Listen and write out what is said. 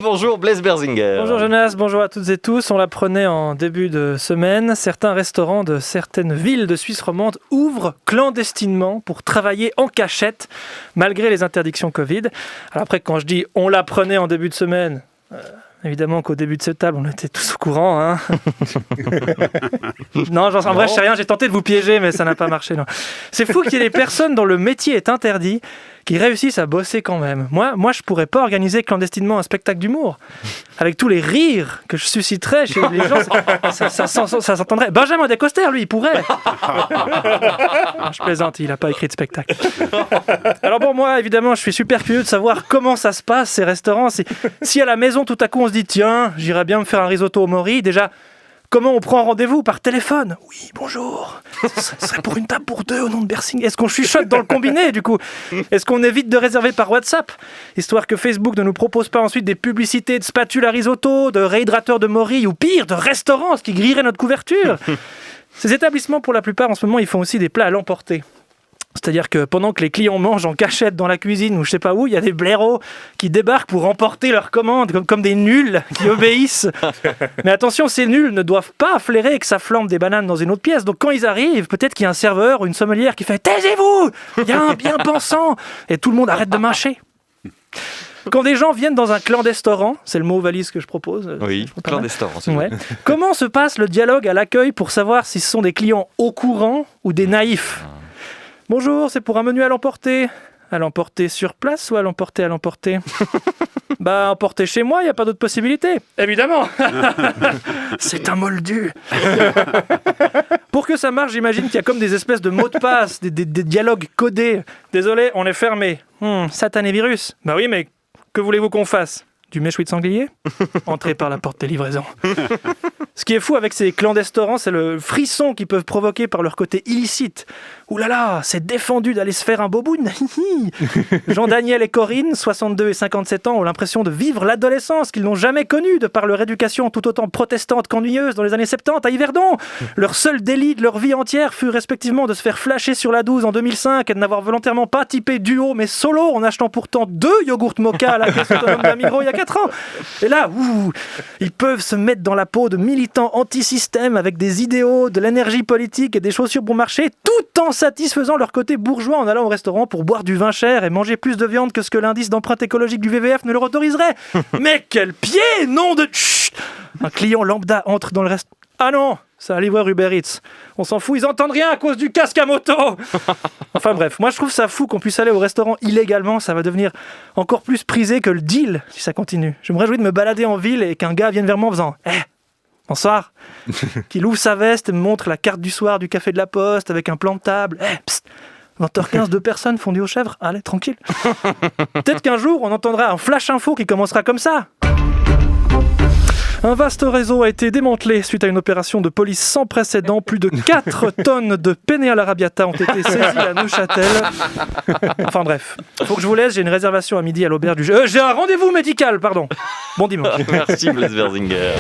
Bonjour Blaise Berzinger. Bonjour Jonas, bonjour à toutes et tous. On l'apprenait en début de semaine, certains restaurants de certaines villes de Suisse romande ouvrent clandestinement pour travailler en cachette malgré les interdictions Covid. Alors après, quand je dis on l'apprenait en début de semaine, évidemment qu'au début de cette table, on était tous au courant. Hein. Non, en vrai, je sais rien, j'ai tenté de vous piéger, mais ça n'a pas marché. Non. C'est fou qu'il y ait des personnes dont le métier est interdit qui réussissent à bosser quand même. Moi, je pourrais pas organiser clandestinement un spectacle d'humour. Avec tous les rires que je susciterais chez les gens, ça s'entendrait. Benjamin Descoster, lui, il pourrait. Je plaisante, il n'a pas écrit de spectacle. Alors bon, moi, évidemment, je suis super curieux de savoir comment ça se passe, ces restaurants. Si à la maison, tout à coup, on se dit, tiens, j'irais bien me faire un risotto au mori, déjà... Comment on prend rendez-vous? Par téléphone? Oui, bonjour. Ce serait pour une table pour deux au nom de Berzinger. Est-ce qu'on chuchote dans le combiné, du coup? Est-ce qu'on évite de réserver par WhatsApp? Histoire que Facebook ne nous propose pas ensuite des publicités de spatules à risotto, de réhydrateurs de mori ou pire, de restaurants, ce qui grillerait notre couverture. Ces établissements, pour la plupart, en ce moment, ils font aussi des plats à l'emporter. C'est-à-dire que pendant que les clients mangent en cachette dans la cuisine ou je sais pas où, il y a des blaireaux qui débarquent pour emporter leurs commandes comme des nuls qui obéissent. Mais attention, ces nuls ne doivent pas flairer que ça flambe des bananes dans une autre pièce. Donc quand ils arrivent, peut-être qu'il y a un serveur ou une sommelière qui fait « Taisez-vous ! Il y a un bien-pensant !» Et tout le monde arrête de mâcher. Quand des gens viennent dans un clandestorant, c'est le mot valise que je propose. Oui, clandestorant, c'est vrai. Comment se passe le dialogue à l'accueil pour savoir si ce sont des clients au courant ou des naïfs ? Bonjour, c'est pour un menu à l'emporter. À l'emporter sur place ou à l'emporter à l'emporter? Bah, emporter chez moi, il n'y a pas d'autre possibilité. Évidemment. C'est un moldu. Pour que ça marche, j'imagine qu'il y a comme des espèces de mots de passe, des dialogues codés. Désolé, on est fermé. Satané virus. Bah oui, mais que voulez-vous qu'on fasse? Du méchoui de sanglier? Entrez par la porte des livraisons. Ce qui est fou avec ces clandestorants, c'est le frisson qu'ils peuvent provoquer par leur côté illicite. Ouh là là, c'est défendu d'aller se faire un boboun. Jean-Daniel et Corinne, 62 et 57 ans, ont l'impression de vivre l'adolescence qu'ils n'ont jamais connue de par leur éducation tout autant protestante qu'ennuyeuse dans les années 70 à Yverdon. Leur seul délit de leur vie entière fut respectivement de se faire flasher sur la 12 en 2005 et de n'avoir volontairement pas typé duo mais solo en achetant pourtant 2 yogourts mocha à la caisse autonome d'un Migros il y a 4 ans. Et là, ils peuvent se mettre dans la peau de militants anti-système avec des idéaux, de l'énergie politique et des chaussures bon marché, tout en satisfaisant leur côté bourgeois en allant au restaurant pour boire du vin cher et manger plus de viande que ce que l'indice d'empreinte écologique du WWF ne leur autoriserait. Mais quel pied, nom de... Chut. Un client lambda entre dans le restaurant. Ah non, c'est un livreur Uber Eats. On s'en fout, ils entendent rien à cause du casque à moto. Enfin bref, moi je trouve ça fou qu'on puisse aller au restaurant illégalement. Ça va devenir encore plus prisé que le deal si ça continue. Je me réjouis de me balader en ville et qu'un gars vienne vers moi en faisant bonsoir, qu'il ouvre sa veste et me montre la carte du soir du café de la Poste avec un plan de table. Psst, 20h15, 2 personnes fondues aux chèvres. Allez, tranquille. Peut-être qu'un jour, on entendra un flash info qui commencera comme ça. Un vaste réseau a été démantelé suite à une opération de police sans précédent. Plus de 4 tonnes de penne à l'arabiata ont été saisies à Neuchâtel. Enfin bref, faut que je vous laisse, j'ai une réservation à midi à l'auberge du... j'ai un rendez-vous médical, pardon. Bon dimanche. Merci Blaise Berzinger.